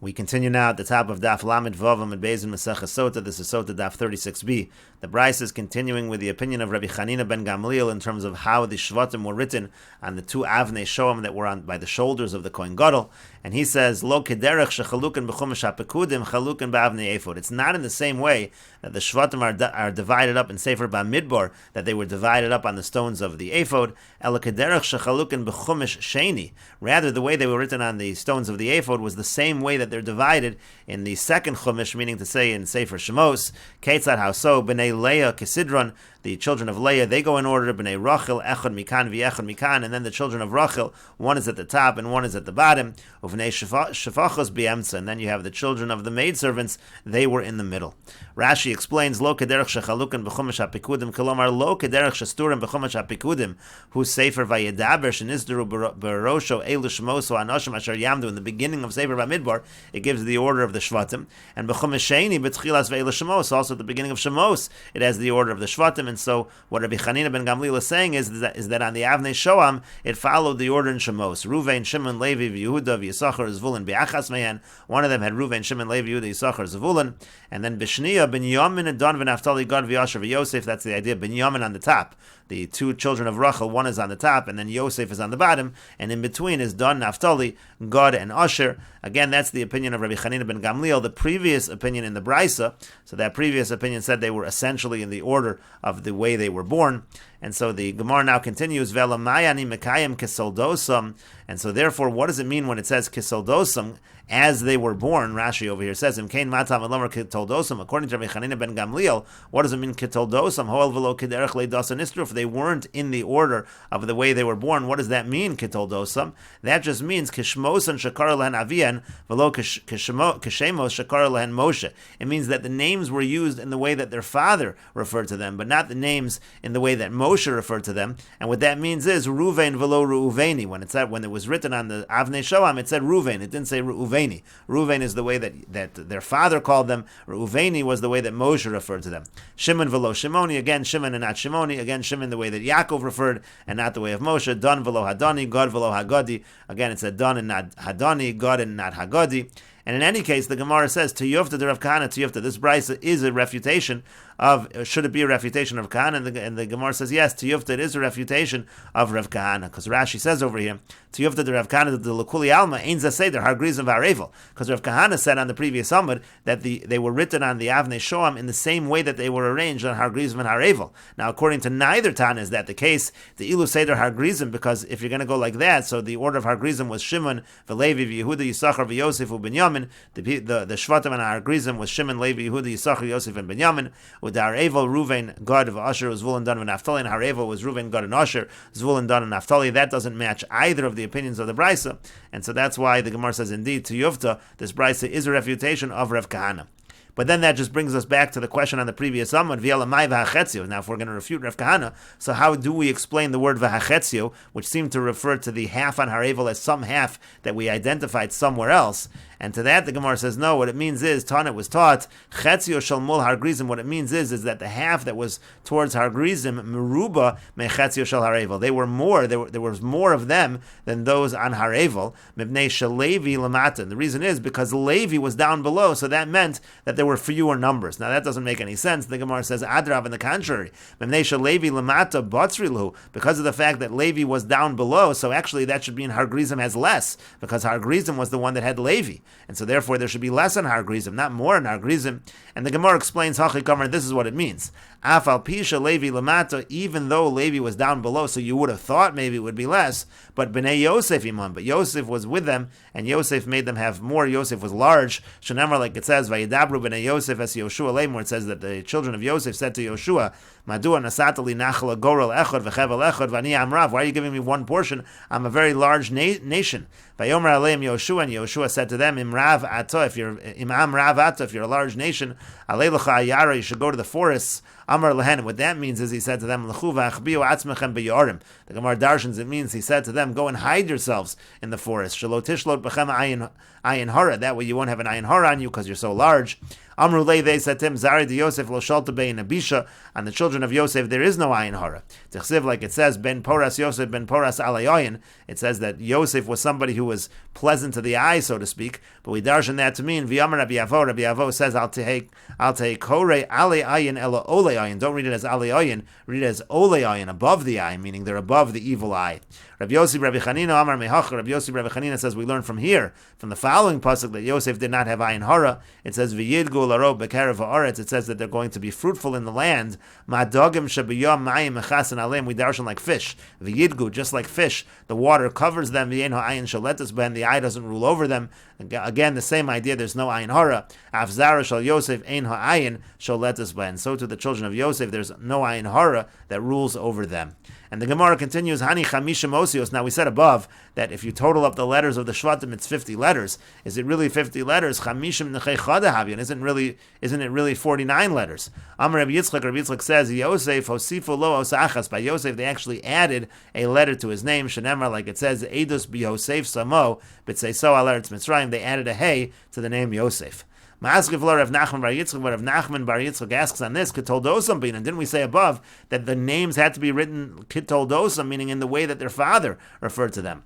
We continue now at the top of Daf Lamed Vav and Beis in Meseches Sotah. This is Sotah Daf 36b. The Bryce is continuing with the opinion of Rabbi Chanina ben Gamliel in terms of how the Shvatim were written on the two Avnei Shoam that were on by the shoulders of the Kohen Gadol. And he says, Lo kederech shechalukin b'chumash hapekudim chalukin b'avnei ephod. It's not in the same way that the Shvatim are divided up in Sefer Bamidbar, that they were divided up on the stones of the ephod. Ela kederech shechalukin b'chumash sheni. Rather, the way they were written on the stones of the ephod was the same way that they're divided in the second chumash, meaning to say in Sefer Shemos, Ketzad Hauso, B'nei Leah Kesidron, the children of Leah, they go in order, B'nei Rachel, Echad Mikan, V'Echad Mikan, and then the children of Rachel, one is at the top and one is at the bottom, Uvnei Shefachos B'Emtza, and then you have the children of the maidservants, they were in the middle. Rashi explains, Lo Kederech Shechalukan B'chumash HaPikudim, Kolomar Lo Kederech Shesturim B'chumash HaPikudim, Hu Sefer Vayedaber, Shenizderu Barosho, Elu Shmoso, Anoshim Asher Yamdu, in the beginning of Sefer Bamidbar, it gives the order of the Shvatim, and B'chumash Sheni, B'tchilas Ve'elu Shemos, also at the beginning of Shemos, it has the order of the Shvatim, and so what Rabbi Chanina ben Gamliel is saying is that on the Avnei Shoam, it followed the order in Shemos. Ruvain, Shimon, Levi, Yehuda, Yisachar, Zvulun, Be'achas Mehan. One of them had Ruvain, Shimon, Levi, Yehuda, Yisachar, Zvulun. And then Bishniya, Binyamin, and Don, V'Naftali, Gad, V'Yasher, V'Yosef. That's the idea. Binyamin on the top. The two children of Rachel, one is on the top, and then Yosef is on the bottom, and in between is Don, Naftali, Gad, and Asher. Again, that's the opinion of Rabbi Chanina ben Gamliel. The previous opinion in the Brisa, so that previous opinion said they were essentially in the order of the way they were born. And so the Gemara now continues, Velamayani Mekayim Kisoldosam. And so therefore, what does it mean when it says Kisoldosam, as they were born? Rashi over here says, Imkain Matam Elomer Kitoldosam. According to Rabbi Chanina ben Gamliel, what does it mean Kitoldosam? Hoel Velo Kiderech Leidasan Istruf. They weren't in the order of the way they were born. What does that mean, Kitoldosam? That just means Kishmos and Shakar Lehen Avian, Velo Kishemos Shakar Lehen Moshe. It means that the names were used in the way that their father referred to them, but not the names in the way that Moshe referred to them. And what that means is Ruvain Velo Reuveni. When it was written on the Avnei Shoam, it said Ruvain. It didn't say Reuveni. Ruvain is the way that their father called them. Reuveni was the way that Moshe referred to them. Shimon Velo Shimoni. Again, Shimon and not Shimoni. Again, Shimon the way that Yaakov referred, and not the way of Moshe. Don Velo Hadani. God Velo Hagadi. Again, it said Don and not Hadani. God and not Hagadi. And in any case, the Gemara says, Tiyufta de Rav Kahana, Tiyufta. This brisa is a refutation of, should it be a refutation of Rav Kahana? And the Gemara says, yes, Tiyufta, it is a refutation of Rav Kahana. Because Rashi says over here, Tiyufta de Rav Kahana, the Lekuli Alma, Ein Zaseder, Har Grizim V'Arevel. Because Rav Kahana said on the previous Amud that they were written on the Avnei Shoam in the same way that they were arranged on Har Grizim and Har Evel. Now, according to neither Tana is that the case, the Ilu Seder Har Grizim, because if you're going to go like that, so the order of Har Grizim was Shimon, V'Levi, V'Yehuda, Yisachar, V'Yosef, U'Binyamin. The Shvatim and Har Grizim was Shimon, Levi, Yehuda, Yisachar, Yosef, and Binyamin. With Har Evel, Ruvain, Gad, Asher, Zvulun, Dan, and Naftali. And Har Evel was Ruvain, Gad, and Asher, Zvulun, Dan, and Naftali. That doesn't match either of the opinions of the Brisa, and so that's why the Gemara says, indeed, to Yufta, this Brisa is a refutation of Rav Kahana. But then that just brings us back to the question on the previous Amud, V'yalamai v'hachetzio. Now, if we're going to refute Rav Kahana, so how do we explain the word v'hachetzio, which seemed to refer to the half on Har Evel as some half that we identified somewhere else? And to that, the Gemara says, no, what it means is, Tana was taught, Chetzio shel mul Har Grizim, what it means is that the half that was towards Har Grizim, Meruba me Chetzio shel Har Evel. They were more, there was more of them than those on Har Evel, Mibnei shel Levi lamata. And the reason is because Levi was down below, so that meant that there were fewer numbers. Now that doesn't make any sense. The Gemara says, Adrav, on the contrary, Mibnei shel Levi lamata batzrilu, because of the fact that Levi was down below, so actually that should mean Har Grizim has less, because Har Grizim was the one that had Levi. And so therefore there should be less on Har Grizim, not more on Har Grizim. And the Gemara explains, Hachi Kamar, this is what it means. Afal Pisha Levi Lamata, even though Levi was down below, so you would have thought maybe it would be less, but Bnei Yosef Iman, but Yosef was with them, and Yosef made them have more. Yosef was large. Shanamar, like it says, Vayidabru Bnei Yosef as Yoshua Lemur, it says that the children of Yosef said to Yoshua, Madua Nasatali Nachla Gorel Echad V'chevel Echad V'ani Amrav, why are you giving me one portion? I'm a very large nation. Vayomer Aleim Yoshua, and Yoshua said to them, Imrav Ato, if you're Imam Rav Ato, if you're a large nation, Aleilucha Ayara, you should go to the forests. Amar Lehen, what that means is he said to them, L'chu v'achbiu atzmechem beyorim. The Gemara darshans, it means he said to them, go and hide yourselves in the forest. Shelo tishlot b'chem ayin hara. That way you won't have an ayin hara on you because you're so large. Amru lei, they said to him, Zari de Yosef lo shalta bein abisha, on the children of Yosef there is no ayin hara. Tichsiv, like it says, ben poras Yosef ben poras alayoyin. It says that Yosef was somebody who was pleasant to the eye, so to speak. But we darshan that to mean v'yamar Rabbi Avo. Rabbi Avo says al tehei kore ale ayin elo ole ayin. Don't read it as ale ayin. Read it as ole ayin, above the eye, meaning they're above the evil eye. Rabbi Yossi Rabbi Chanina Amar Mehach. Rabbi Yossi Rabbi Chanina says we learn from here, from the following pasuk, that Yosef did not have ayin hara. It says v'yidgu laro b'kerev haaretz. It says that they're going to be fruitful in the land. Ma'adogim shebiyam mayim mechasen aleim. We darshan like fish. V'yidgu, just like fish, the water covers them. V'yein ha'ayin shaletus ben. The eye doesn't rule over them. Again, the same idea. There's no ayin hara. Afzara shal Yosef ein ha'ayin shaletus ben. So to the children of Yosef, there's no ayin hara that rules over them. And the Gemara continues, Hani Chamishim Osios. Now we said above that if you total up the letters of the Shvatim, it's 50 letters. Is it really 50 letters? Chamishim Nechei Chada Havyan. Isn't it really 49 letters? Amar Rabbi Yitzchak says, Yosef Hosifu Lo Osachas. By Yosef they actually added a letter to his name, Shenemar, like it says, Eidos B'Yosef Samo, B'Tzeiso Al Eretz Mitzrayim. They added a hey to the name Yosef. Ma'askiv lo Rav Nachman bar Yitzchak, but Rav Nachman bar Yitzchak asks on this, Kitoldosam bin, and didn't we say above that the names had to be written Kitoldosam, meaning in the way that their father referred to them?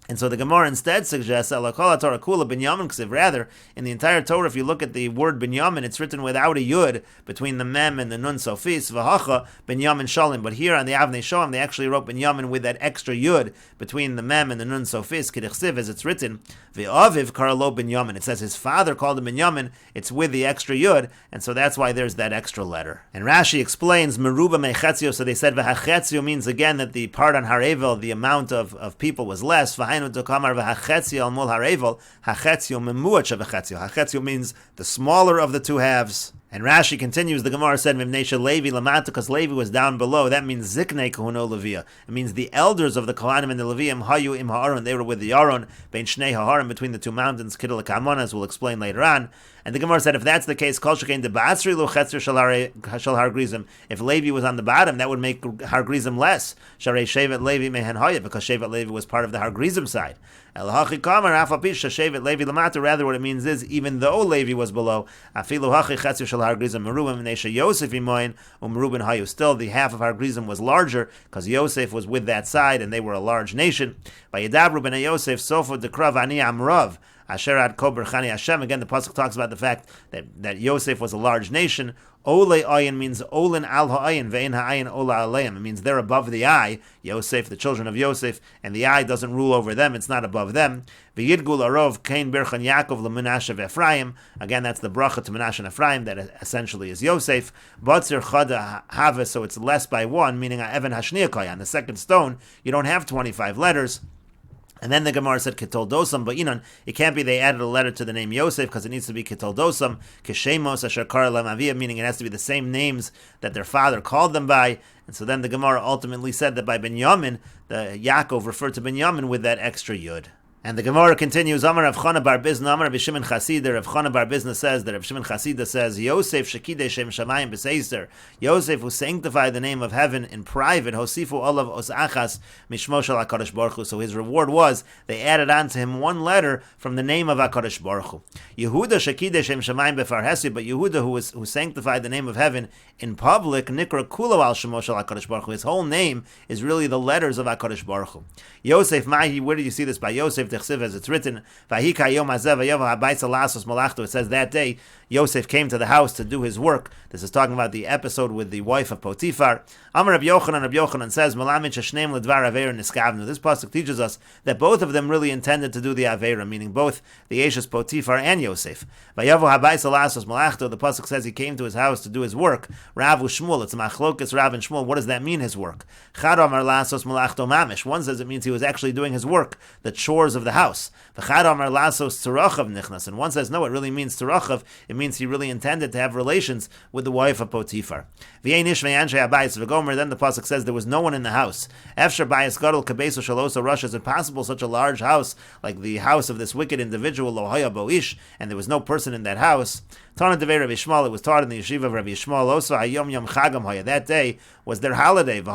And so the Gemara instead suggests, rather, in the entire Torah, if you look at the word Binyamin, it's written without a yud between the mem and the nun sofis, v'hacha Binyamin shalim. But here on the Avnei Shoam, they actually wrote Binyamin with that extra yud between the mem and the nun sofis, k'dichsiv, as it's written, v'aviv karlo Binyamin. It says his father called him Binyamin, it's with the extra yud, and so that's why there's that extra letter. And Rashi explains, meruba mechetzio, so they said v'hachetzio means again that the part on Harevel, the amount of people was less, Hachetzio means the smaller of the two halves. And Rashi continues, the Gemara said, Mimnesha Levi Lamata, because Levi was down below. That means Ziknei Kahuno Levia. It means the elders of the Kohanim and the Leviim, Hayu im Ha'aron, they were with the Aron, Bein Shnei Ha'aron, between the two mountains, Kidal Kamon, as we'll explain later on. And the Gemara said, if that's the case, Kol Shekain de Ba'atzri Lo Chetzer Shal Har Grizim. If Levi was on the bottom, that would make Har Grizim less. Sharei Shevet Levi Mehen Haya, because Shevet Levi was part of the Har Grizim side. Elahachi Kamar Afapisha Shevet Levi Lamata. Rather, what it means is, even though Levi was below, Afilu Hachi Chetzer Shal Har Grizim Merubim Nesha Yosef Imoin Umrubin Hayu. Still, the half of Har Grizim was larger because Yosef was with that side, and they were a large nation. By Yadabru Ben Yosef Sofa Dekrav Ani Amrav. Asherad Kober Chani Hashem. Again, the pasuk talks about the fact that Yosef was a large nation. Ole ayin means olin al ha'ayin, ve'in ha'ayin ola aleim. It means they're above the eye, Yosef, the children of Yosef, and the eye doesn't rule over them, it's not above them. V'yidgul arov kain birchan Yaakov l'menashe v'Ephraim. Again, that's the bracha to Menashe and Ephraim, that essentially is Yosef. Batzir chada hava, so it's less by one, meaning ha'evan hashniyakai. On the second stone, you don't have 25 letters. And then the Gemara said Kitoldosam, but it can't be they added a letter to the name Yosef because it needs to be Kitoldosam, Keshemos Asher Kara Lem Aviyah, meaning it has to be the same names that their father called them by. And so then the Gemara ultimately said that by Binyamin, the Yaakov referred to Binyamin with that extra yud. And the Gemara continues, Amar Rav Chana bar Bizna, Amar Rav Shimon Chasida. Rav Chana bar Bizna says that Rav Shimon Chasida says, Yosef Shekidei Shem Shamayim B'Seiser. Yosef, who sanctified the name of heaven in private, Hosifu Olav Osachas Mishmo Shel HaKadosh Baruch Hu. So his reward was, they added on to him one letter from the name of HaKadosh Baruch Hu. Yehuda Shekidei Shem Shamayim B'Farhesi, but Yehuda, who sanctified the name of heaven in public, Nikra Kulo Al Shemo Shel HaKadosh Baruch Hu. His whole name is really the letters of HaKadosh Baruch Hu. Yosef Mahi, where do you see this by Yosef? As it's written, it says that day Yosef came to the house to do his work. This is talking about the episode with the wife of Potiphar. Amar Rabbi Yochanan says, this pasuk teaches us that both of them really intended to do the Aveira, meaning both the Eshes Potiphar and Yosef. The pasuk says he came to his house to do his work. Rav Shmuel, it's Machlokas Rav and Shmuel. What does that mean, his work? One says it means he was actually doing his work, the chores of the house. And one says, no, it really means Turachav. It means he really intended to have relations with the wife of Potiphar. Then the pasuk says there was no one in the house. Is it possible such a large house, like the house of this wicked individual, and there was no person in that house? It was taught in the yeshiva of Rabbi Yishmael also, that day was their holiday, and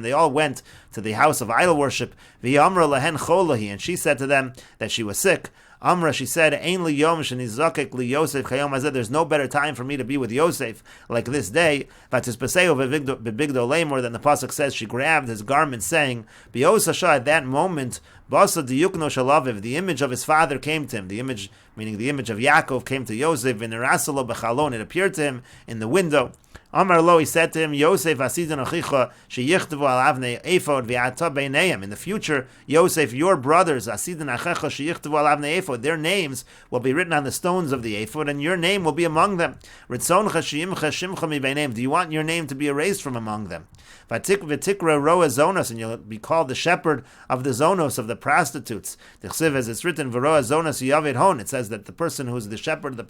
they all went to the house of idol worship, and she said to them that she was sick. Amra, she said, Ein li yom shenizakek li Yosef chayom hazeh. There's no better time for me to be with Yosef like this day. V'tispaseo bebigdo lemor. Then the pasuk says she grabbed his garment, saying, B'yosasha, at that moment, Basa diyukno shalaviv, the image of his father came to him. The image, meaning the image of Yaakov, came to Yosef. V'nerasalo b'chalon, it appeared to him in the window. Amar lo, he said to him, Yosef asidon achicha sheyichtavu al avnei ephod v'ata beineim. In the future, Yosef, your brothers, asidon achicha sheyichtavu al avnei ephod, their names will be written on the stones of the ephod, and your name will be among them. Ritzoncha sheyimcha shimcha mi beineim. Do you want your name to be erased from among them? V'tikra roa zonos, and you'll be called the shepherd of the zonos, of the prostitutes. T'chsiv, as it's written, v'roa zonos yavid hon. It says that the person who's the shepherd of the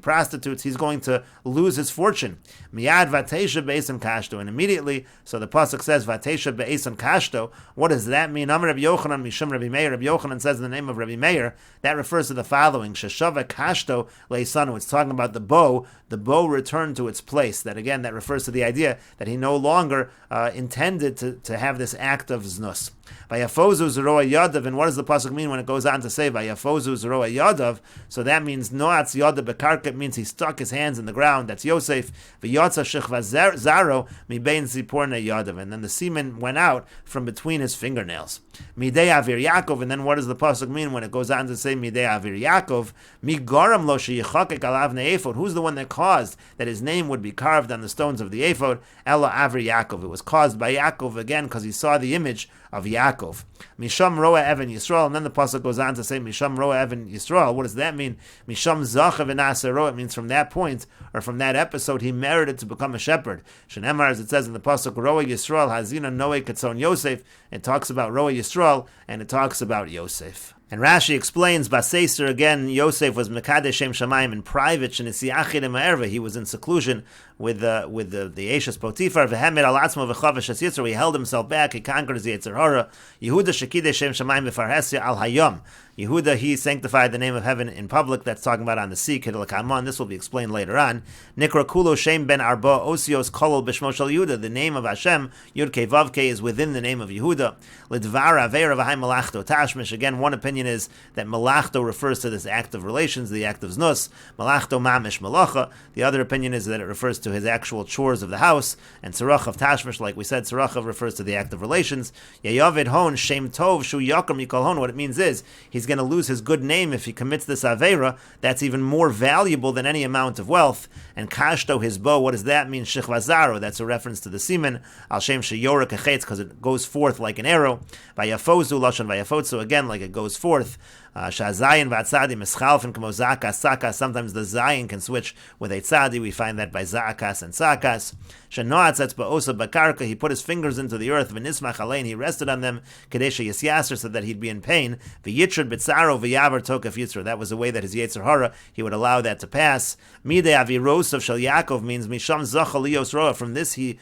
prostitutes, he's going to lose his fortune. Miyad vatesha be'esan kashto, and immediately, so the pasuk says vatesha be'esan kashto. What does that mean? Amar Rabbi Yochanan mishum Rabbi Meir. Rabbi Yochanan says in the name of Rabbi Meir, that refers to the following: Sheshava kashto leisanu. It's talking about the bow. The bow returned to its place. That again, that refers to the idea that he no longer intended to have this act of znus. Vayafozu zeroa yadav, and what does the pasuk mean when it goes on to say vayafozu zeroa yadav? So that means noatz yadav bekarka. It means he stuck his hands in the ground. That's Yosef. V'yatza shechva zaro mibein ziporna yadav, and then the semen went out from between his fingernails. Midei avir Yaakov, and then what does the pasuk mean when it goes on to say midei avir Yaakov? Mi garam lo sheyichakek al avnei ephod. Who's the one that caused that his name would be carved on the stones of the ephod? Ella avir Yaakov. It was caused by Yaakov again because he saw the image of Yaakov. Misham roa even Yisrael, and then the pasuk goes on to say Misham roa even Yisrael. What does that mean? Misham zacha v'nasero. It means from that point, or from that episode, he merited to become a shepherd. Shenemar, as it says in the pasuk, roa Yisrael hazina noe katzon Yosef. It talks about roa Yisrael, and it talks about Yosef. And Rashi explains, Baseiser, again, Yosef was Mekadesh Shem Shamayim in private, Shenisiachid Ma'erva. He was in seclusion with the Eshes Potifar, Vehemed Alatzmo Vechavesh Yitzro. He held himself back, he conquered the Yetzer Hara. Yehuda Shekidesh Shem Shamayim Befarhesia Al Hayom. Yehuda, he sanctified the name of heaven in public. That's talking about on the sea, Kedel Kamon. This will be explained later on. Nikra Kulo Shem Ben Arba Osios Kolol B'Shmo Shel Yehuda. The name of Hashem, Yud Kei Vav Kei, is within the name of Yehuda. Lidvar Aveira V'Hai Malachto Tashmish. Again, one opinion is that Malachto refers to this act of relations, the act of Znus. Malachto Mamish Malacha. The other opinion is that it refers to his actual chores of the house. And Tzarach of Tashmish, like we said, Tzarach refers to the act of relations. Yayavid Hon Shem Tov Shu Yakum Yikol Hon. What it means is he's going to lose his good name if he commits this Aveira. That's even more valuable than any amount of wealth. And Kashto, his bow, what does that mean? Shechvazaro, that's a reference to the semen. Al Shem Sheyora Kechetz, because it goes forth like an arrow. Vayafozu Lashon Vayafotzu, again, like it goes forth. Shazayin v'atzadim eschalfen kamo zakas sakas. Sometimes the zayin can switch with a tzadi. We find that by zakas and sakas. Shenoatz etzba'osa bakarka. He put his fingers into the earth. V'nismach alein. He rested on them. Kadesha yisyaser, so that he'd be in pain. V'yitrud b'tzaro v'yavar tokaf yitzro. That was the way that his yetzer hara, he would allow that to pass. Midei aviros of shel Yaakov means misham zachalios roa. From this he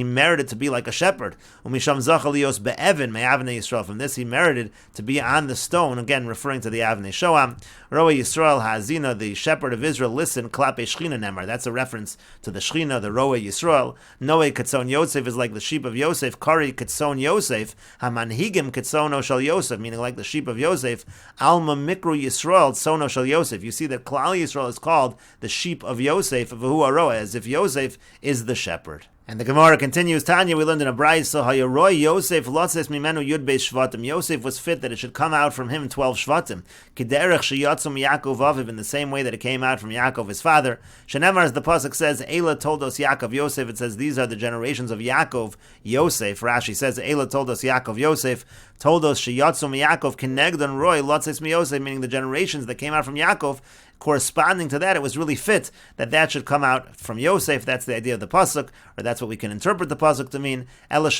merited to be like a shepherd. Umisham zachalios be'evin me'avnei Yisrael. From this he merited to be on the stone. Again, referring to the Avnei Shoam. Roa Yisrael Hazina, the shepherd of Israel, listen, Klape Shechina Nemar. That's a reference to the Shechina, the Roa Yisrael. Noe Katzon Yosef is like the sheep of Yosef. Kari Katzon Yosef. Hamanhigim Katzono Shal Yosef, meaning like the sheep of Yosef. Alma Mikru Yisrael Tzono Shal Yosef. You see that Klal Yisrael is called the sheep of Yosef, V'hu Aroa, as if Yosef is the shepherd. And the Gemara continues, Tanya, we learned in a Brayso, Hayaroi Yosef lotzes mimenu yud beis shvatim. Yosef was fit that it should come out from him 12 shvatim. Kiderech sheyatzum Yaakov aviv, in the same way that it came out from Yaakov his father. Shenemar, as the pasuk says, Eila told us Yaakov Yosef. It says these are the generations of Yaakov Yosef. Rashi says Eila told us Yaakov Yosef. Told us sheyatzum Yaakov kinegdon roi lotzes mi Yosef, meaning the generations that came out from Yaakov. Corresponding to that, it was really fit that should come out from Yosef. That's the idea of the pasuk, or that's what we can interpret the pasuk to mean. But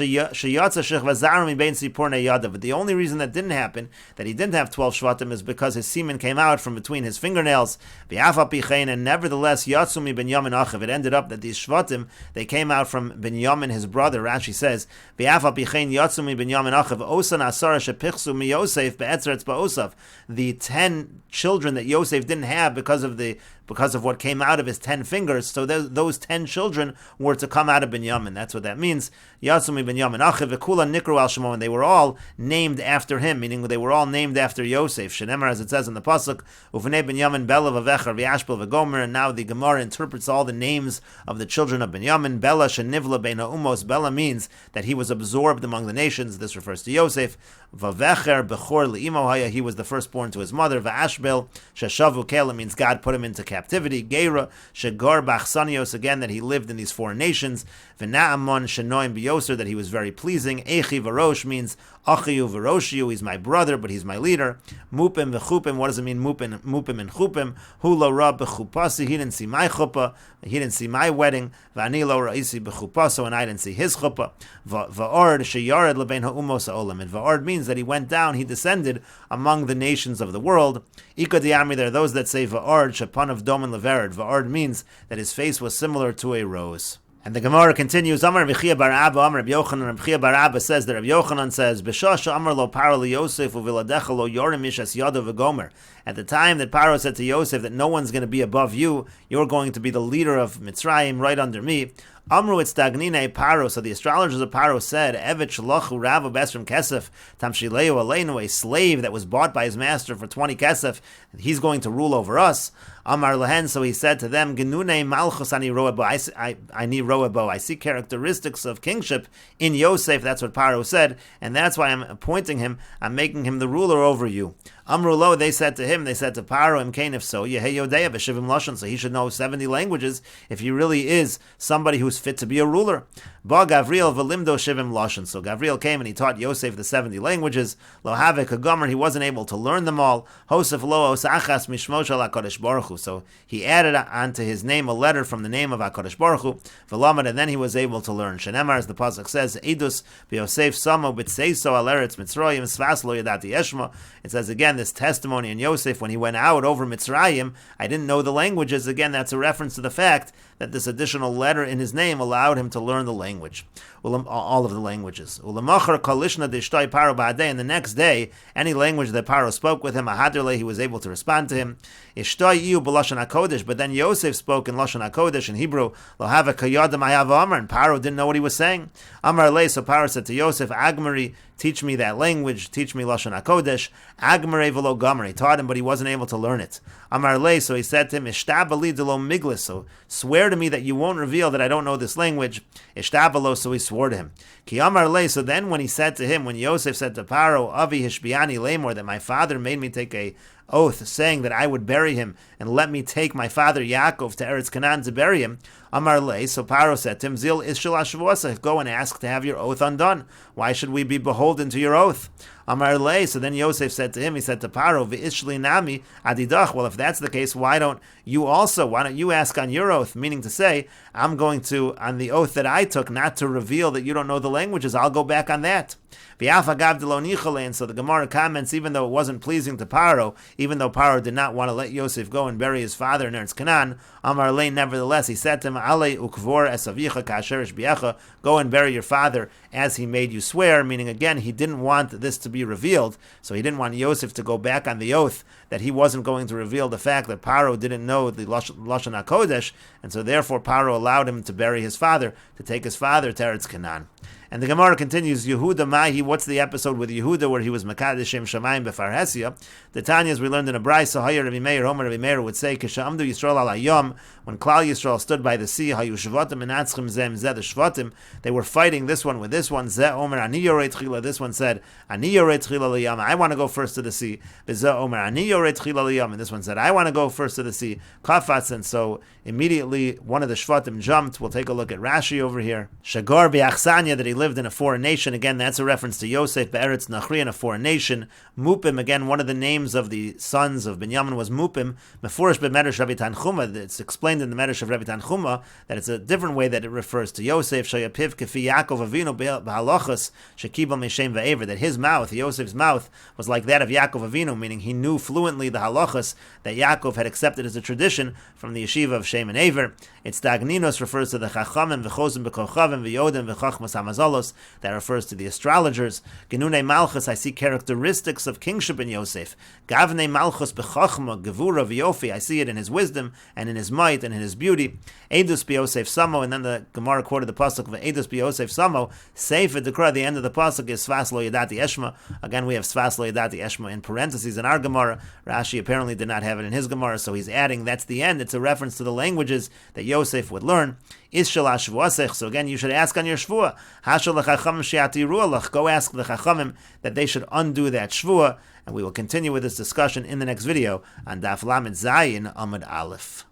the only reason that didn't happen, that he didn't have 12 shvatim, is because his semen came out from between his fingernails. And nevertheless, Yatsumi ben Yamin Achiv. It ended up that these shvatim, they came out from Ben Yamin, his brother. Rashi says, Yatsumi ben Yamin Achiv Osan Asara shepichsu mi Yosef be'etzeretz ba'osav. The 10 children that Yosef didn't have because of the because of what came out of his 10 fingers. So those 10 children were to come out of Binyamin. That's what that means. Yatsumi Binyamin Achiv v'kula nikru al shemo, and they were all named after him, meaning they were all named after Yosef. Shenemar, as it says in the pasuk, Uvnei Binyamin Bela v'vecher v'yashbel v'gomer. And now the Gemara interprets all the names of the children of Binyamin. Bela shenivla bein ha'umos. Bela means that he was absorbed among the nations. This refers to Yosef. V'vecher bechor li'imo haya. He was the firstborn to his mother. V'ashbel sheshavu kela means God put him into captivity. Geira shegar bachsanios, again that he lived in these foreign nations. V'na'amon shenoim biyoser, that he was very pleasing. Echi v'rosh means achiyu v'roshiyu, he's my brother, but he's my leader. Mupim v'chupim, what does it mean, mupim and chupim? Hu lo ra b'chupasi, he didn't see my chuppah, he didn't see my wedding. V'ani lo ra'isi b'chupaso, and I didn't see his chuppah. V'ord sheyared lebein ha'umos ha'olam, and v'ord means that he went down, he descended among the nations of the world. Ika di'ami, there are those that say v'ord shepanav dom and levered. V'ord means that his face was similar to a rose. And the Gemara continues, Amar Rabbi Chia bar Abba, Amar Rabbi Yochanan, Rabbi Chia bar Abba says that Rabbi Yochanan says, B'shasha Amar lo Paro li Yosef uviladecha lo yorim ish as yado v'gomer. At the time that Paro said to Yosef that no one's going to be above you, you're going to be the leader of Mitzrayim right under me. Amru it's Dagnine Paro. So the astrologers of Paro said, Evet shalachu rava besrim kesef tamshileu aleinu, a slave that was bought by his master for 20 kesef, he's going to rule over us. Amar lehen, so he said to them, Genune malchus ani roebo, I see characteristics of kingship in Yosef. That's what Paro said, and that's why I'm appointing him, I'm making him the ruler over you. Amru lo, they said to Paro, Imkain, if so, Yehei Yodeya v'shivim lashon, so he should know 70 languages if he really is somebody who's fit to be a ruler. Ba Gavriel v'limdo shivim lashon, so Gavriel came and he taught Yosef the 70 languages. Lo havek hagomer, he wasn't able to learn them all. Hosef lo osachas mishmo shel HaKadosh Baruch Hu, so he added onto his name a letter from the name of HaKadosh Baruch Hu. V'lamad, and then he was able to learn. Shenemar, as the pasuk says, Edus b'Yosef samo b'tzeiso al eretz Mitzrayim svas lo yadati eshma. It says again, this testimony in Yosef when he went out over Mitzrayim, I didn't know the languages. Again, that's a reference to the fact that this additional letter in his name allowed him to learn the language, all of the languages. And the next day, any language that Paro spoke with him, he was able to respond to him. But then Yosef spoke in Lashon HaKodesh, in Hebrew, and Paro didn't know what he was saying. So Paro said to Yosef, Agmari, teach me that language, teach me Lashon HaKodesh. Agmare v'lo gomer, he taught him, but he wasn't able to learn it. Amar le, so he said to him, Ishtabali de lo miglis, so swear to me that you won't reveal that I don't know this language. Ishtabalo, so he swore to him. Ki amar le, so then when he said to him, when Yosef said to Paro, Avi hishbiani lemor, that my father made me take a oath saying that I would bury him and let me take my father Yaakov to Eretz Canaan to bury him. Amar le, so Paro said to him, Zil ishel ashvuasa, go and ask to have your oath undone. Why should we be beholden to your oath? Amar le, so then Yosef said to him, he said to Paro, V'ishli nami adidach, well if that's the case, why don't you ask on your oath, meaning to say, I'm going to, on the oath that I took, not to reveal that you don't know the languages, I'll go back on that. And so the Gemara comments, even though it wasn't pleasing to Paro, even though Paro did not want to let Yosef go and bury his father in Eretz Canaan, Amar le, nevertheless, he said to him, Ale ukvor esavicha kasher ishbiecha, go and bury your father as he made you swear, meaning again, he didn't want this to be revealed, so he didn't want Yosef to go back on the oath that he wasn't going to reveal the fact that Paro didn't know the Lashon HaKodesh, and so therefore Paro allowed him to bury his father, to take his father to Eretz Canaan. And the Gemara continues, Yehuda Mahi, what's the episode with Yehuda where he was Mekadesh Shem Shamayim Befarhesia? The Tanya, as we learned in a Brayso, Hayir Rabbi Meir, Homer Rabbi Meir would say, Kishamdu Yisrael al Hayom, when Klal Yisrael stood by the sea, Hayu Shvatim and Atzchim Zem Zeh, the Shvatim, they were fighting this one with this one, Zeh Omer Ani Yorei Tchila, this one said, Ani Yorei Tchila Liyam, I want to go first to the sea, Zeh Omer Ani Yorei Tchila Liyam, and this one said, I want to go first to the sea, Kafatz, and so immediately one of the Shvatim jumped. We'll take a look at Rashi over here. Shagor B'Achsanya, that he lived in a foreign nation. Again, that's a reference to Yosef Be'eretz Nachri, in a foreign nation. Mupim, again, one of the names of the sons of Binyamin was Mupim. Mefurish B'Medrash Rabbi Tanchuma, it's explained in the Medrash of Rabbi Tanchuma that it's a different way that it refers to Yosef. Shayapiv Kefi Yaakov Avinu B'Halachas Shekibal Meshem Ve'ever, that his mouth, Yosef's mouth, was like that of Yaakov Avinu, meaning he knew fluently the halachas that Yaakov had accepted as a tradition from the yeshiva of Shem and Aver. Its Dagninos refers to the Chachamim V'Chozim B'Kochavim V'Yodim V'Chachmas HaMazal, Kabbalos, that refers to the astrologers. Genune Malchus, I see characteristics of kingship in Yosef. Gavne Malchus bechachma, gevura v'yofi, I see it in his wisdom, and in his might, and in his beauty. Edus b'Yosef Samo, and then the Gemara quoted the pasuk of Edus b'Yosef Samo. Sefer Dekra, the end of the pasuk is Svas lo yadati eshma. Again, we have Svas lo yadati eshma in parentheses in our Gemara. Rashi apparently did not have it in his Gemara, so he's adding, that's the end. It's a reference to the languages that Yosef would learn. Is shalash shvuasech. So again, you should ask on your shvua. Hashal lechachamim she'atiru alach. Go ask the chachamim that they should undo that shvua. And we will continue with this discussion in the next video on Daf Lamed Zayin Amud Aleph.